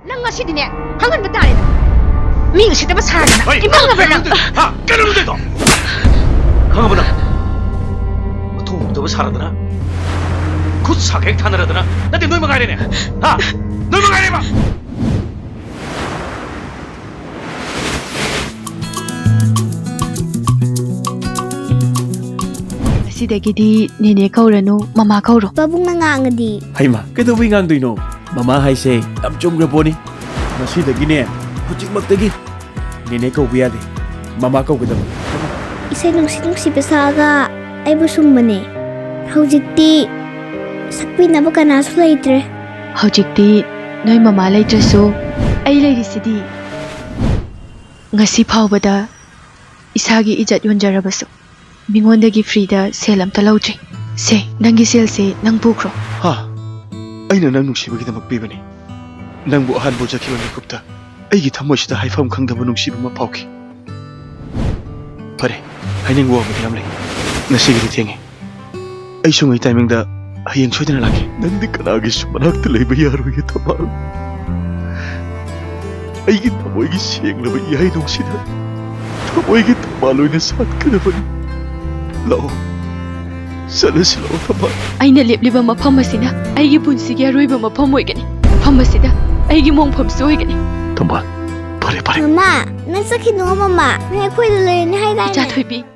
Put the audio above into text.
Nang ngasidinya, hangan betari. Ming sih tapi sarana. Gimana berenang? 아, 깨는데도. 강아보다. 통도 살아드나? 곧 사객 타느라드나? 나한테 놀면 가야 되네. 아, 놀면 가야 돼 봐. Asidagidi nene kauranu mama kauro. Pabung nangangadi. Haima, kaidawi ngang mama haise am chumgraboni. Masidagine, hujikmaktagi. Nene kaubi yade. Mama kaugadam. Isay nungsi pesaga ay busumane. Haujikti sakpinaba kanasu laitre. Haujikti noi mama laitrasu ai lairisidi. Ngasi phawbada isagi ijat yonjarabasu. Mingondagi frida sel amta laudri. Se nangi sel se nang pukro. Ha. Aina nang nungsibagidamag pibani. Nang bu ahan bojakiba mikupta. Aigi thamoisida haifam khangdaba nungsiba ma phawki. Pare, haining wa madi amlei. Nasigidi thienge. Ai sungai timing da hayeng soidana lagi. Nandi kanagi sumanakta leiba yaroge thamal. Aigi thamoigi senglaba yai nungsida. Thamoigi thamaloina satkadabani. Lao. Salasi lao thamal. Aina lepliba mafam asina aigi punsigi aroiba mafam oigani. Mafam asida aigi mongpham su oigani. Thamal. Pare. Mama, nasakino mama. May ako'y dalayan ni Haydai. Icha thoibi